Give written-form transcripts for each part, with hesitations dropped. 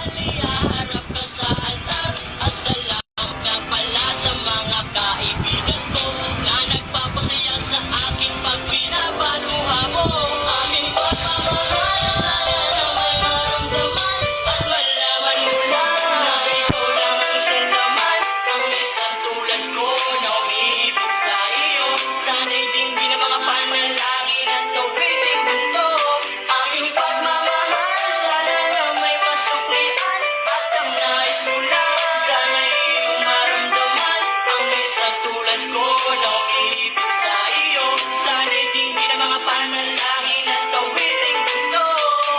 Harap ka sa altar at salamat nga pala sa mga kaibigan ko na nagpapasaya sa aking pagpinabaluha mo. Aming pagmamahal, sana na may maramdaman at malaman mo lang na ikaw lang ang siyang laman. Ang isang tulad ko na umiibig sa iyo, sana'y dinggin ang mga panalangin at tawiting mundo. Aming pagmamahal, sana na may masuklian at ang nais mo lang, sana'y iyong maramdaman. Ang isang tulad ko na umiibig sa iyo, sana'y dinggin ang mga panalangin at tawiting mundo.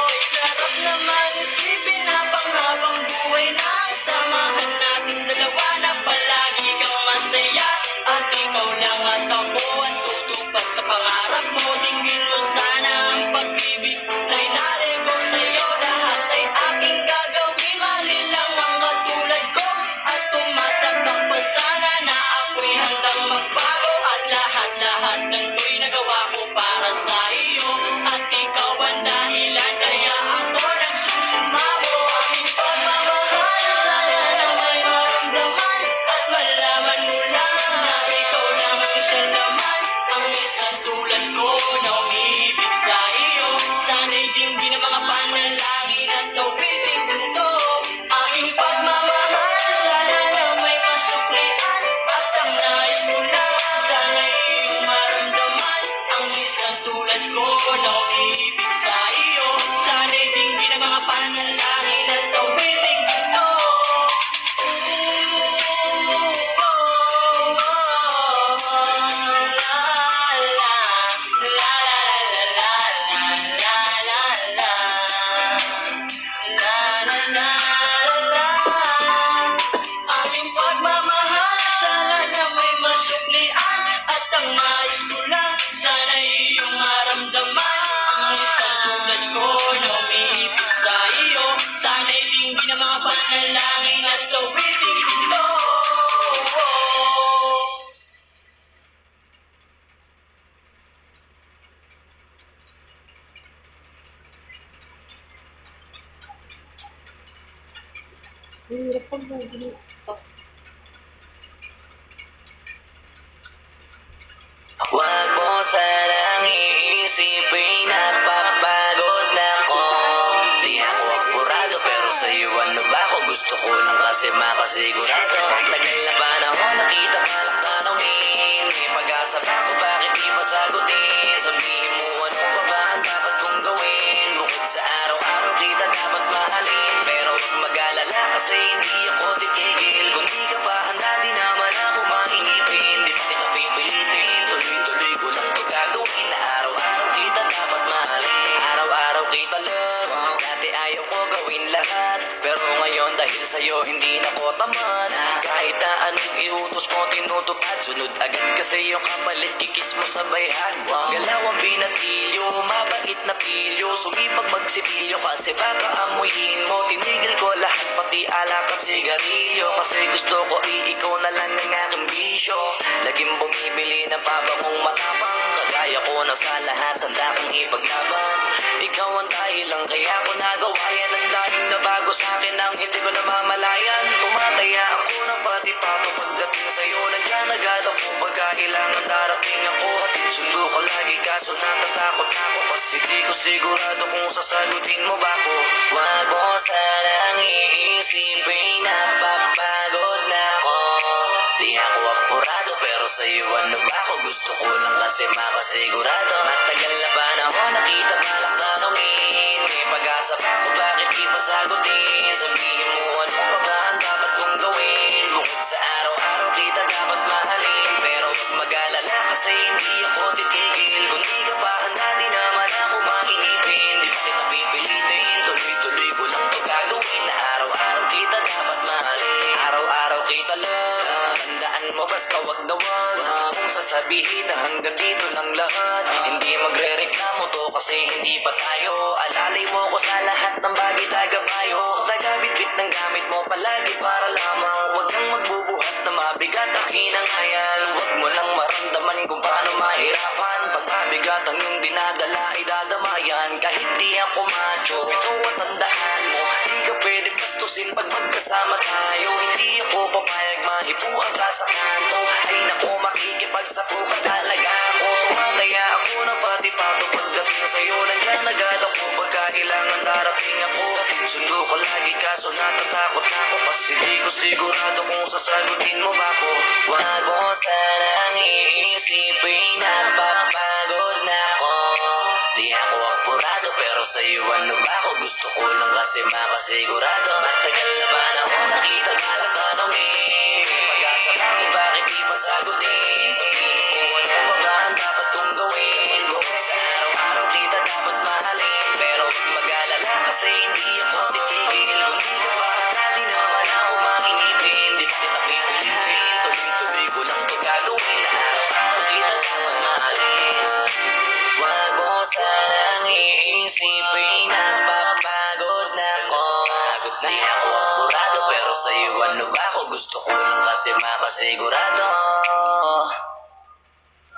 Ay sarap naman isipin na panghabang buhay na samahan natin dalawa na palagi kang masaya at ikaw lang at ako at tutupad sa pangarap mo. Dinggin mo sana ang pag-ibig na inalibog sa'yo. Lahat ay aking gagawin, mali lang ang katulad ko at tumasak ka pa sana na ako'y handang magbago. At lahat-lahat ng to'y nagawa ko para sa iyo at ikaw ang dahilan kaya ako nagsusumamo. Aming pagmamahal, sana na may maramdaman at malaman mo lang na ikaw lang ang siyang laman. Ang isang tulad ko na umiibig sa iyo, sana'y dinggin ang mga panalangin at tawiting mundo. Aming pagmamahal, sana na may masuklian at ang nais mo lang, sana'y iyong maramdaman. Ang isang tulad ko na umiibig sa iyo, sana'y dinggin ang mga panalangin at tawiting mundo. Aming pagmamahal, sana na may masuklian at ang mais ko lang, sana iyong maramdaman. Ang isang tulad ko na umiibig sa iyo, sana'y dinggin ang mga panalangin at tawiting mundo. Hirap pag naging Huwag mo sanang iisipin na papagod na ko. Di ako apurado pero sa'yo ano ba ako? Gusto ko lang kasi makasigurado. Tagal na panahon nakita balak tanongin, may pag-asa ba ako bakit di pa sagutin? Sabihin mo ano pa ba ang dapat kong gawin? Bukod sa araw-araw kita dapat mahalin, pero huwag mag-alala kasi hindi ako titigil. Kung di ka pa handa di naman ako maingipin. Di pa kita pipilitin, tuloy-tuloy ko lang ito gagawin. Araw-araw kita dapat mahalin, araw-araw kita love. Dati ayaw ko gawin lahat, pero ngayon dahil sa'yo hindi na ko tamad. Kahit na anong iutos mo tinutupad, sunod agad kasi yung kapalit kikis mo sa bayhan. Galaw ang binatilyo, mabait na pilyo, sumipag magsipilyo kasi baka amuyin mo. Tinigil ko lahat pati alak at sigarilyo, kasi gusto ko ikaw na lang ang aking bisyo. Laging bumibili ng pabangong matapang, kagaya ko na sa lahat handa kang ipaglaban. Ikaw ang dahilan kaya ko nagawa yan, ang daming nabago sa akin ang hindi ko namamalayan. Tumataya ako ng pati pato pagdating sa'yo, nandiyan agad ako pagka kailangan darating ako. Hatid sundo ko lagi kaso natatakot ako, kasi di ko sigurado kung sasagutin mo ba ako. Wag mo sanang iisipin na papagod na ako. Di ako apurado pero sa'yo ano ba ako? Gusto ko lang kasi makasigurado. Matagal na panahon nakita balak tanongin, may pag-asa ba ako bakit di pa sagutin? Sabihin mo ano pa ba ang dapat kong gawin? Bukod sa araw-araw kita dapat mahalin, pero huwag mag-alala kasi hindi ako titigil. Kung di ka pa handa di naman ako maingipin. Di pa kita pipilitin, tuloy-tuloy ko lang ito gagawin. Na araw-araw kita dapat mahalin, araw-araw kita love. Tandaan mo basta wag na wag kung sasabihin na hanggang dito lang lahat. Hindi magre-reklamo to kasi hindi pa tayo. Alalay mo ko sa lahat ng bagay tagapayo. Tagabit-bit ng gamit mo palagi para lamang. Huwag kang magbubuhat na mabigat akinangayan. Huwag mo lang maramdaman kung paano mahirapan. Pag mabigat ang iyong dinadala idadamayan. Kahit di ako macho, ito at tandaan mo, di ka pwede basto mahipuan ka sa kanto. Ay naku, makikipagsapo ka talaga ako. Tumataya ako na pati pato pagdating sa'yo. Nandiyan agad ako pagka kailangan darating ako. Sundo ko lagi kaso natatakot na ako. Kasi di ko sigurado kung sasagutin mo ba ako. Wag mo sanang iisipin na papagod na ako. Di ako apurado pero sa'yo ano ba ako? Gusto ko lang kasi makasigurado. Matagal na ba na ako nakita ka ng tanongin? Pag-asa ba kung bakit di pa sagutin? Sabihin ko ano ba ba ang dapat kong gawin? Gawin sa araw-araw kita dapat mahalin. Pero huwag mag-alala kasi hindi ako titigil. Kung di ka pa di naman ako makingipin. Di kita pipilitin. Tuloy-tuloy ko lang to gagawin. Na araw-araw kita dapat mahalin. Wag mo sanang iisipin na papagod na ako. Di ako apurado pero sa'yo ano ba ako? Gusto ko lang kasi makasigurado.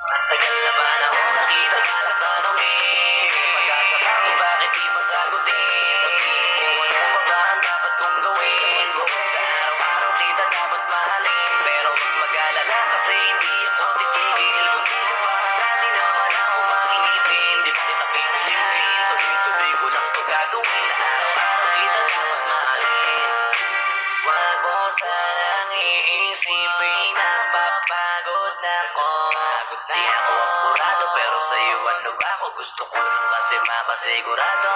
Tagal na ba na ako nakita ka ng tanongin? Pag-asa ba kung bakit di pa sagutin? Sabihin ko ano ba ba ang dapat kong gawin? Gawin sa araw-araw kita dapat mahalin. Pero huwag mag-alala kasi hindi ako titigil. Kung di ka pa di naman ako makingipin. Di kita pipilitin. Tuloy-tuloy ko lang to gagawin. Na araw-araw kita dapat mahalin. Wag mo sanang iisipin na papagod na ako. Di ako apurado pero sa'yo ano ba ako? Gusto ko lang kasi makasigurado.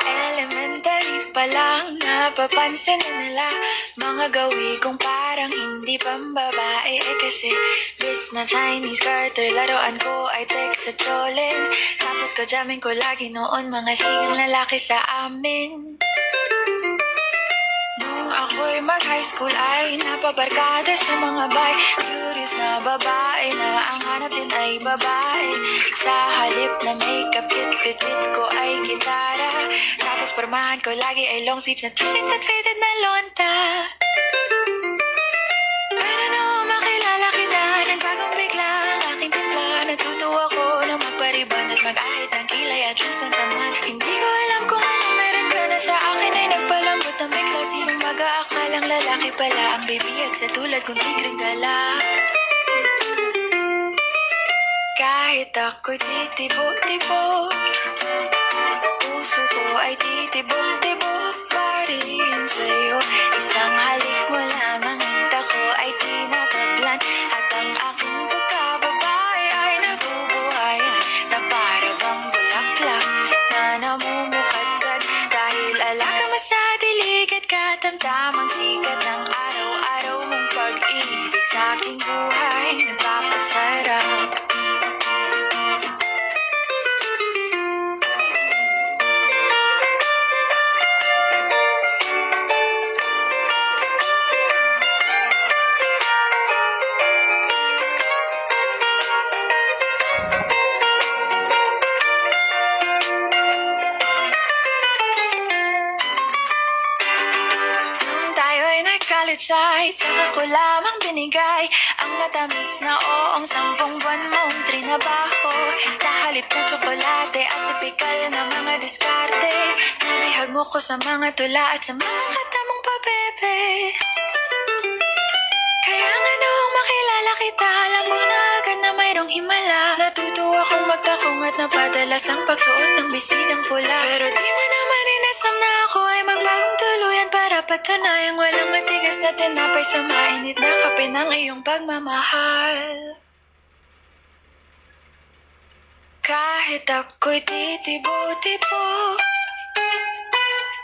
Elementary pa lang, napapansin na nila mga gawi kong parang hindi pambabae. Kasi bis na Chinese Carter, laruan ko ay text sa cholens. Tapos ko jamming ko lagi noon mga sigang lalaki sa amin. Nung ako'y mag-high school ay napabarkada sa mga bay. Curious na babae na ang hanap din ay babae. Sa halip na makeup kit, bit-bit ko ay gitara. Tapos pormahan ko lagi ay long sleeves na t-shirt at faded na lonta. Pero nung makilala kita, nagbagong bigla ang aking timpla. Natutuwa ko na magpariban at mag-ahit ng kilay at least once a month. Hindi ko alam kung anong meron ka na sa akin ay nagpalambot ng bigla. Sinong mag-aakalang lalaki pala ang bibiyag sa tulad kong tigreng gala. Kahit ako'y titibok-tibok, puso ko ay titibok-tibok pa rin sa'yo. Isang halik mo lamang at ako ay tinatablan. At ang aking pagkababae ay nabubuhayan na para bang bulaklak na namumukadkad. Dahil alaka mo sa dilig at katamtamang sikat ng araw-araw mong pag-ibig sa aking buhay nagpapasarap. College ay saka ko lamang binigay ang matamis na oong 10 buwan mong trinabaho. Sa halip na tsokolate at tipikal na mga diskarte, nabihag mo ko sa mga tula at sa mga katamong pabebe. Kaya nga noong makilala kita, alam mo na agad na mayroong himala. Natutuwa kong magtakong at napadalas ang pagsuot ng bestidang pula. Pero di mo naman inasam na ako ay magbagong tuluyan para patunayang walang matigas na tinapay sa mainit na kape ng iyong pagmamahal. Kahit ako'y titibo-tibo,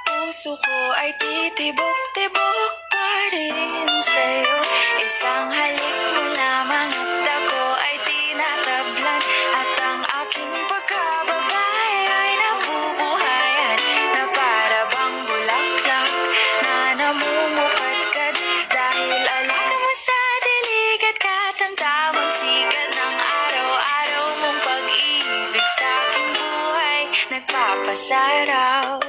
puso ko ay titibok-tibok pa rin sa'yo. Isang halik mo lamang at ako ay tinatablan. At ang aking pagkababae ay nabubuhayan na para bang bulaklak na namumukadkad. Dahil alaka mo sa dilig at katamtamang sikat ng araw-araw mong pag-ibig sa aking buhay araw.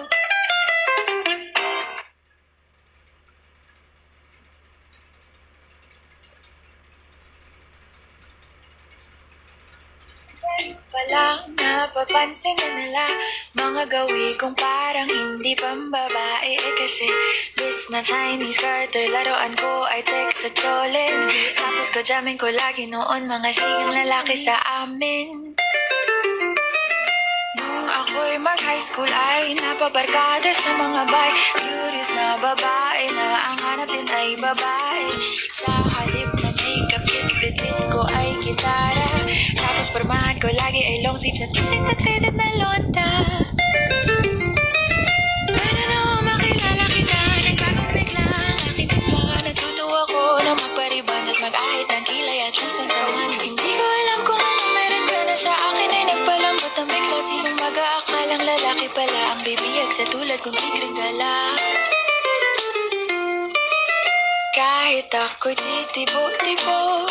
Palang napapansin na nila mga gawi kong parang hindi pambabae kasi bis na Chinese Carter laruan ko ay text sa cholens. Tapos ko jamming ko lagi noon mga sigang lalaki sa amin. Nung ako'y mag-high school ay napabarkada sa mga bay. Curious na babae na ang hanap din ay babae. Sa halip na makeup kit, bitbit ko ay gitara. Tapos pormahan ko lagi ay long sleeves at t-shirt at faded na lonta. Ano makilala kita, nagbagong bigla ang aking tigla. Natutuwa ko na magpariban at mag-ahit ng kilay at ng sansaman. Hindi ko alam kung anong meron ka na sa akin ay nagpalambot ang bigla. Sinong mag-aakalang lalaki pala ang bibiyag sa tulad kong tigring gala. Kahit ako'y titibo-tibo,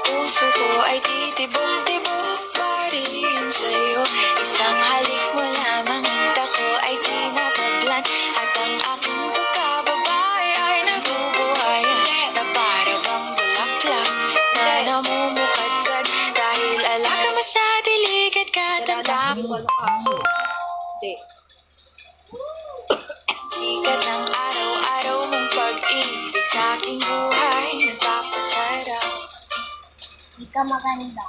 puso ko ay titibok-tibok pa rin sa'yo. Isang halik mo lamang at ako ay tinataglan. At ang aking pagkababae ay nabubuhayan na para bang bulaklak na namumukadkad. Dahil alaga mo sa dilig at katandang Hindi. sikat ng araw-araw mong pag-ibig sa aking buhay nagpapasarap. Hindi ka maganda.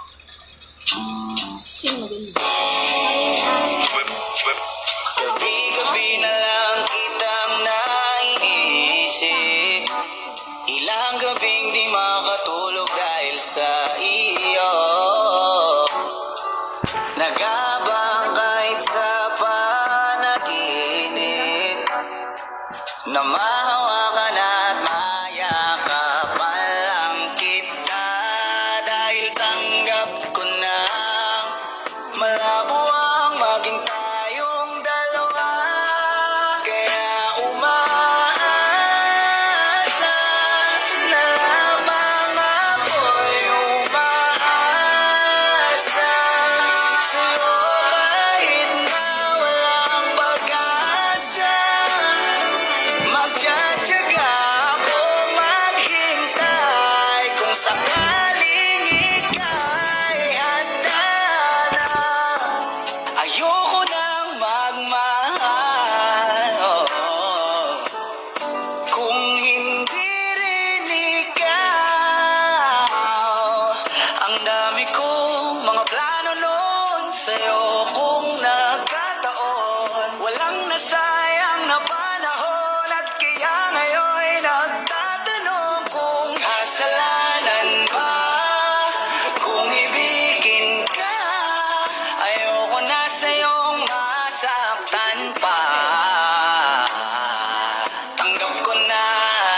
Sino maganda? Gabi-gabi na lang kitang naiisip. Ilang gabing di makatulog dahil sa iyo. Nagabang kahit sa panaginip na mahawakan at mayakapan lang kita. Dahil tanggap ko na malabo ang maging tayong dalawa. Kaya umaasa na lamang ako'y umaasa sa'yo kahit na walang pag-asa. Magtsatsaga ako maghintay kung sakaling ika'y handa na. Ayoko nang magmahal, kung hindi rin ikaw. Ang dami kong mga plano noon sa'yo kung nagkataon. Walang nasayang na panahon at kaya ngayon'y nagtatanong kung kasalanan ba kung ibigin ka. Ayoko na sa'yong masaktan pa. Tanggap ko na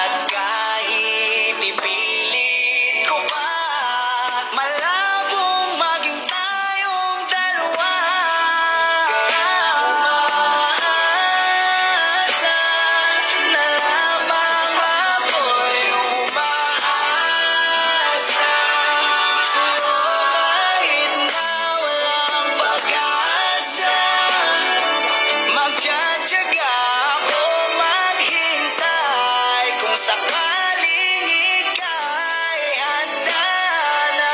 at kahit ipilit ko pa, malabong maging tayong dalawa. Kaya umaasa na lamang ako'y umaasa sa'yo kahit na walang pag-asa. Magtsatsaga ako maghintay kung sakaling ika'y handa na.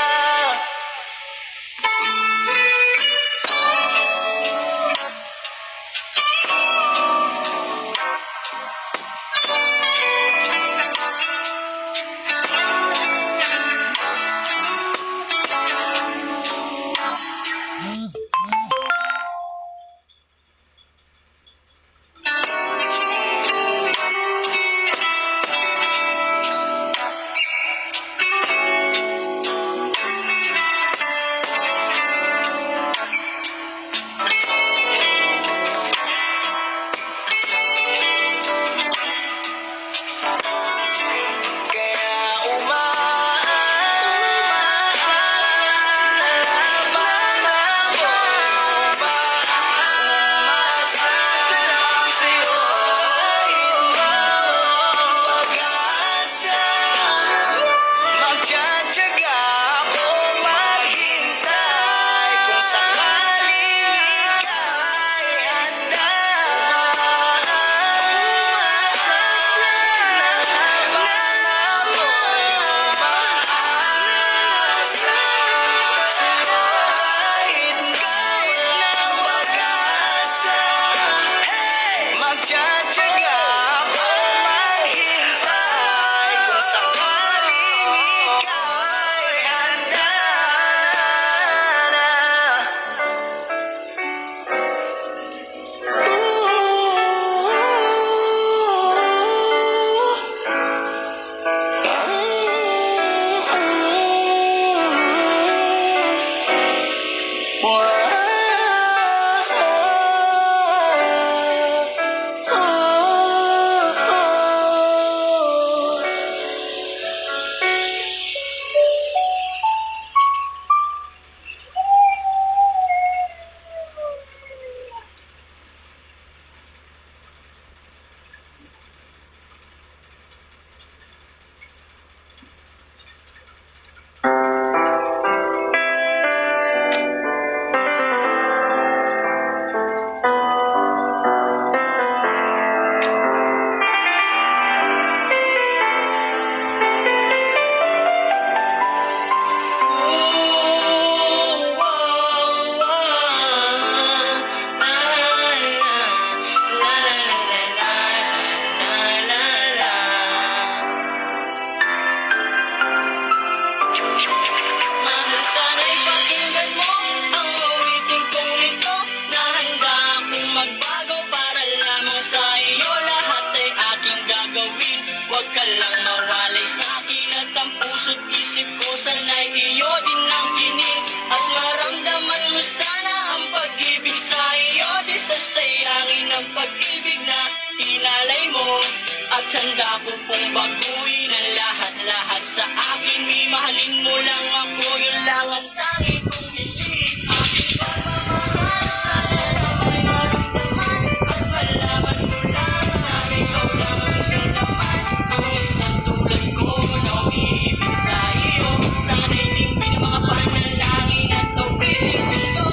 baguhin ang lahat-lahat sa akin. Imahalin mo lang ako, yun lang ang tangi kong hiling. Aking pagmamahal, sana naman maramdaman at malaman mo lang na ikaw lang ang siya naman. Ang isang tulad ko na umiibig sa iyo. Sana'y tingin ang mga panalangin at tawiting ito.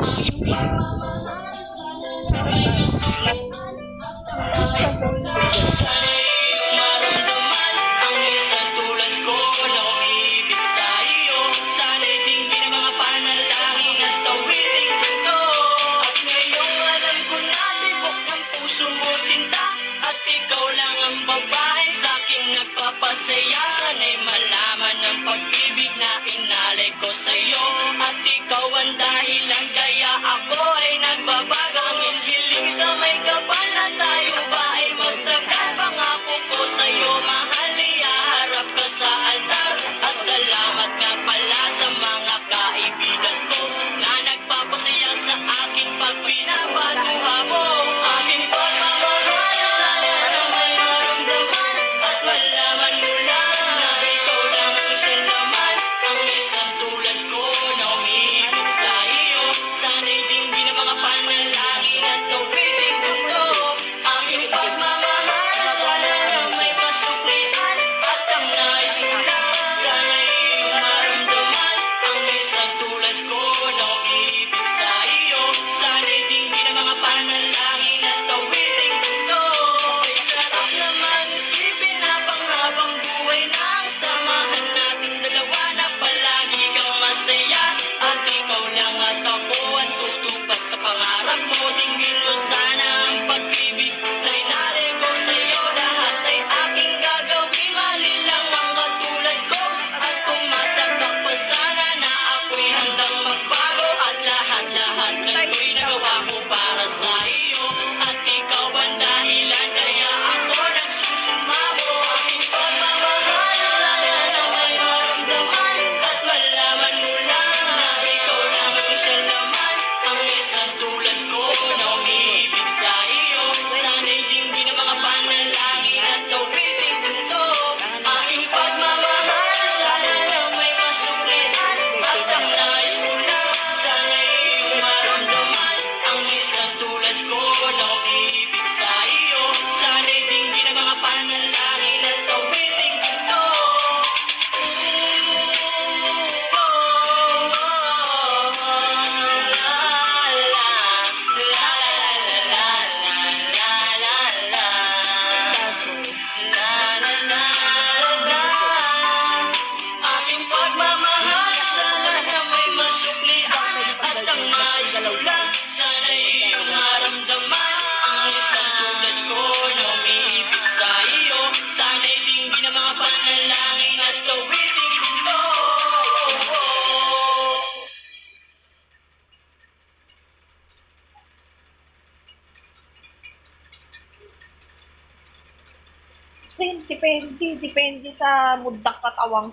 Aking pagmamahal, sana naman masulitan at tamahin mo lang. Sana'y iyong maramdaman ang isang tulad ko na umiibig sa iyo. Sana'y tingin ang mga panalangin at tawiting ito. At ngayong alam ko na tibok ng puso mo sinta, at ikaw lang ang babae sa akin nagpapasaya. Sana'y malaman ang pag-ibig na inalay ko sa'yo, at ikaw ang dahilan kaya ako ay nagbabago. Ang hiling sa may kapal na tayo ba ay magtagal. Pangako ko sa'yo mahal, ihaharap ka sa altar. At salamat nga pala sa mga kaibigan ko na nagpapasaya sa akin pag pinapatuha mo. Aking pagmamahal, sana na may maramdaman at malaman mo lang na ikaw lang ang siya naman. Ang isang tulad ko na umiibig sa iyo. Sana'y dinggin ang mga panalangin at tawiting mundo. Aking pagmamahal, sana na may masuklian at ang nais mo lang. Sana'y iyong maramdaman ang isang tulad ko na umiibig sa iyo. Sana'y dinggin ang mga panalangin at tawiting mundo. Ay sarap naman isipin na panghabang buhay na ang samahan nating dalawa, na palagi kang masaya at ikaw lang at ako ang tutupad sa pangarap mo. Dinggin mo sana ang pag-ibig na inalay ko sa'yo. Lahat ay aking gagawin, mali lang ang katulad ko. At umasa ka pa sana na ako'y handang magbago. At lahat-lahat ng ko'y nagawa ko para sa iyo. At ikaw ang dahilan kaya ako nagsusumamo. Aking pagmamahal, sana na may maramdaman at malaman mo lang na ikaw lang ang siya naman. Ang isang tulad ko na umiibig sa iyo. Sana'y dinggin ang mga panalangin at tawiting mundo. Aking pagmamahal, sana na may masuklian at ang nais mo lang. Sana'y iyong maramdaman ang isang tulad ko na umiibig sa iyo. Sana'y dinggin ang mga panalangin at tawiting mundo. Aking pagmamahal, sana na may masuklian at ang mais mo lang. Sana'y iyong maramdaman ang isang tulad ko na umiibig sa iyo. Sana'y dinggin ang mga panalangin at tawiting mundo. Depende sa mood ng katawang.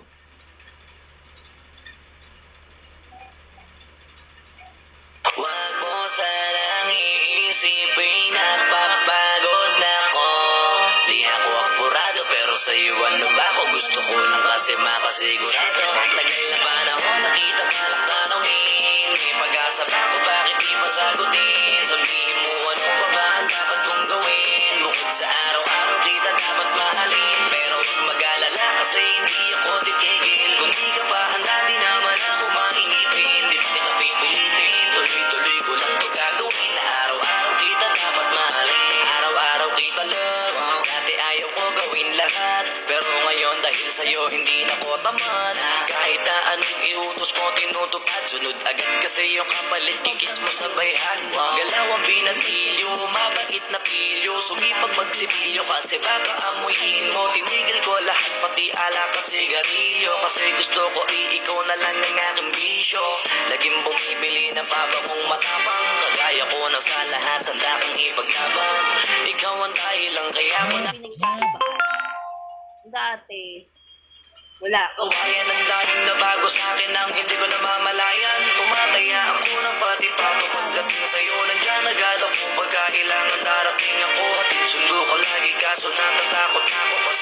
Huwag mo sanang iisipin na papagod na ko. Di ako apurado pero sa'yo ano ba ako? Gusto ko lang kasi makasigurado. Tagal na panahon nakita pa lang tanongin. May pag-asa ba ako, bakit di pa sagutin? Sabihin mo ano pa ba ang dapat kong gawin? Bukod sa araw-araw kita dapat mahalin. Pero huwag mag-alala kasi hindi ako titigil. Kung di ka pa handa di naman ako makingipin. Di pa kita pipilitin, tuloy-tuloy ko lang to gagawin. Na araw-araw kita dapat mahalin. Araw-araw kita love. Dati ayaw ko gawin lahat, pero ngayon dahil sa'yo hindi na ko tamad. Kahit na anong iutos mo tinutupad, sunod agad kasi yung kapalit kikis mo sa bayhan. Galaw ang binatilyo, mabait na pilyo, sumipag magsipilyo kasi baka amuyin mo. Tinigil ko lahat pati alak at sigarilyo, kasi gusto ko ikaw na lang ang aking bisyo. Laging bumibili ng pabangong matapang, kagaya ko na sa lahat handa kang ipaglaban. Ikaw ang dahilan kaya ko na Dati, wala. kawayan ang daming nabago sa akin nang hindi ko namamalayan. Tumataya ako ng pati pato pagdating sa'yo. Nandiyan agad ako pagkailangan darating ako. Hatid sundo ko lagi kaso natatakot ako kasi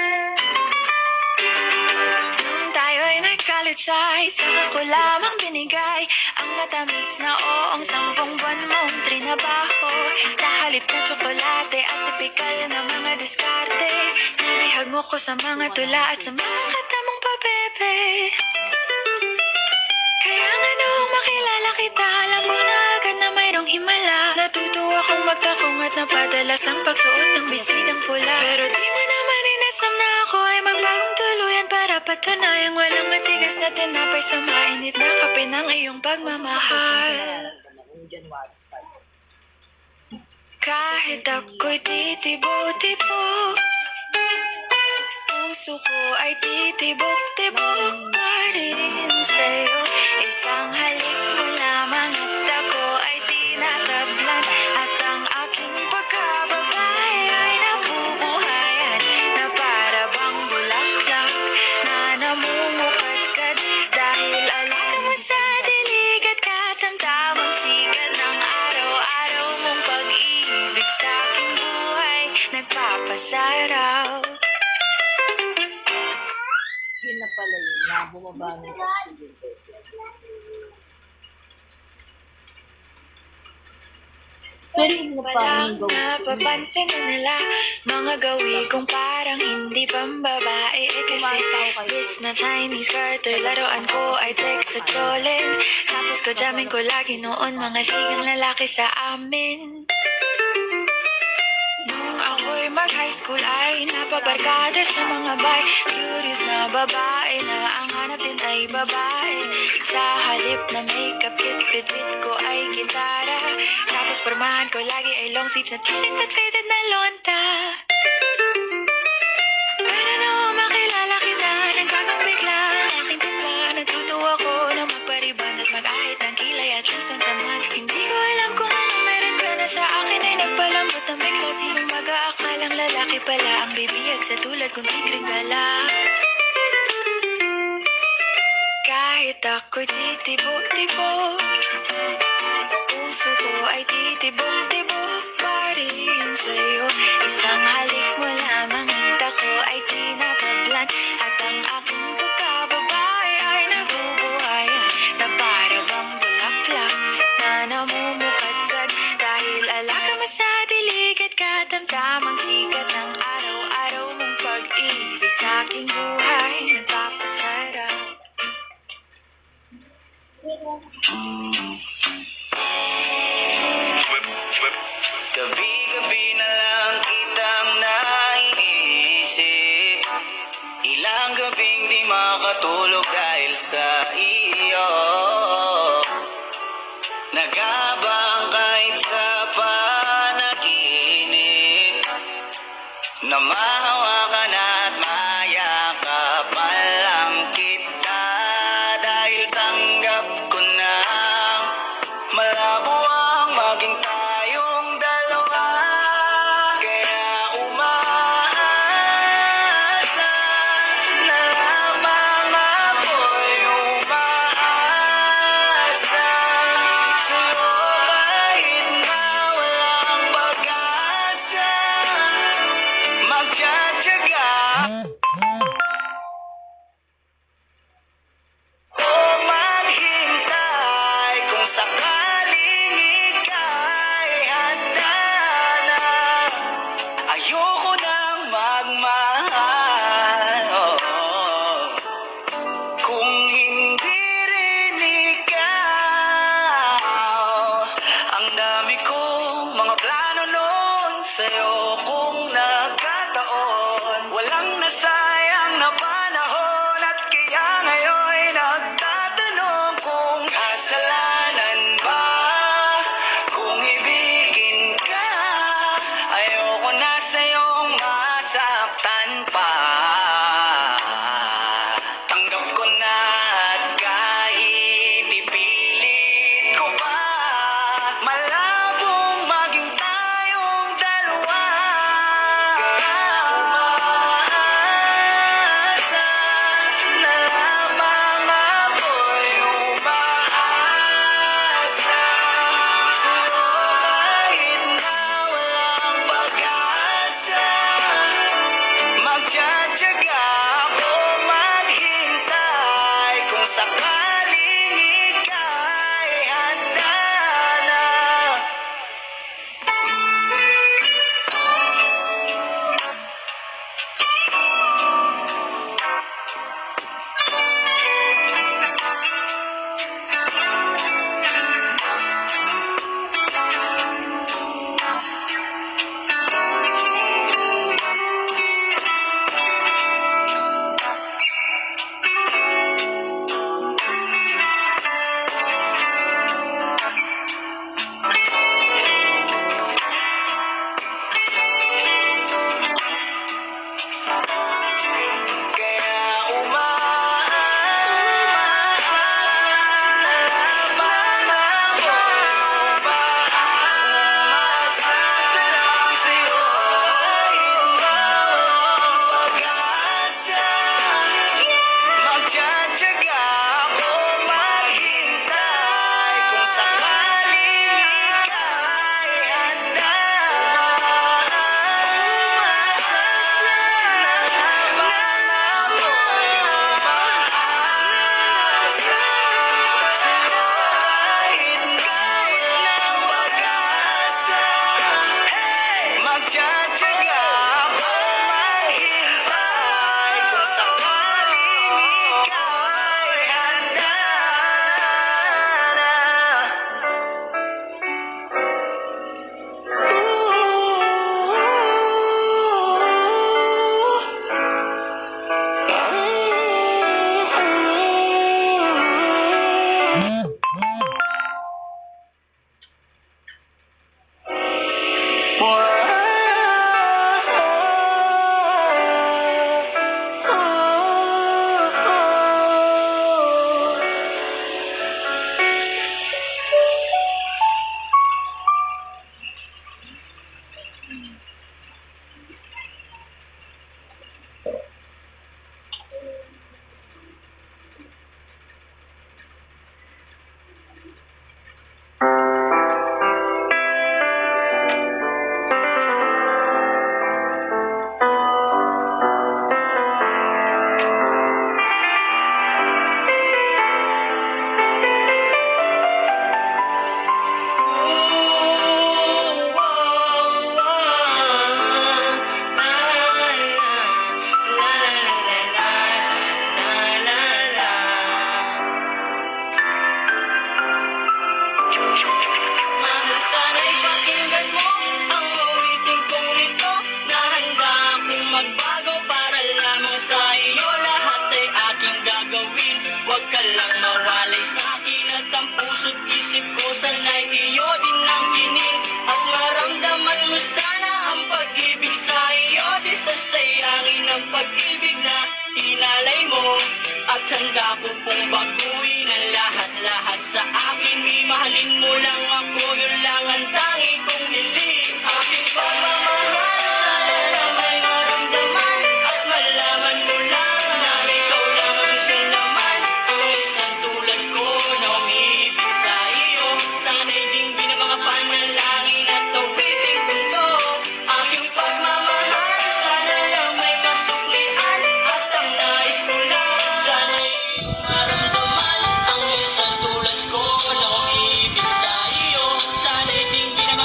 lamang binigay ang matamis na oong 10 buwan mong trinabaho. Sa halip na tsokolate at tipikal na mga diskarte, nabihag mo ko sa mga tula at sa mga kata mong pabebe. Kaya nga noong makilala kita, alam mo na agad na mayroong himala. Natuto akong magtakong at napadalas ang pagsuot ng bisnidang pula. Pero di mo naman inasam na ako ay magbagong tuluyan para patunayang walang matigas na tinapay sa mainit na kape ng iyong pagmamahal. Kahit ako'y titibo-tibo, puso ko ay titibok-tibok pa rin sa'yo. Isang halik mo lamang at ako ay tinatablan, at ang aking pagkababae ay nabubuhayan na para bang bulaklak na namumukadkad. Dahil alam mo sa dilig at katamtamang sikat ng araw-araw mong pag-ibig sa aking buhay nagpapasaraw. Yun na pala yun, na bumaba ng oxygen. Pero yung Walang napaming napapansin na nila mga gawi kong parang hindi pambabae. Kasi bis na Chinese Carter, laruan ko ay text at Collins. Tapos ko jamming ko lagi noon mga sigang lalaki sa amin. Nung ako'y mag-high school ay napabarkada sa mga bay. Curious na babae na ang hanap din ay babae. Sa halip na makeup kit, bit-bit ko ay gitara. Tapos pormahan ko lagi ay long sleeves na t-shirt at faded na lonta. Pero noong makilala kita, nagbagang bigla ang aking timpla. Natuto ako na magpariban at mag-ahit ng kilay at least ang saman. Hindi ko alam kung ano meron ka na sa akin ay nagpalambot ang bigla. Sinong mag-aakalang lalaki pala ang bibiyag sa tulad kong tigring gala. Kahit ako'y titibo-tibo, puso ko ay titibok-tibok pa rin sa'yo. Isang halik mo lamang at ako ay tinatablan, at ang aking pagkababae ay nabubuhayan na para bang bulaklak na namumukadkad. Dahil alaka mo sa dilig at katamtamang sikat ng araw-araw mong pag-ibig sa aking buhay nagpapasarap. Gabi-gabi na lang kitang naiisip. Ilang gabing di makatulog dahil sa iyo. Nagabang kahit sa panaginip, na mahawakan at mayakapan lang kita. Dahil tanggap ko na malabo ang maging tayong dalawa. Kaya umaasa na lamang ako'y umaasa sa'yo kahit na walang pag-asa. Magtsatsaga o maghintay kung sakali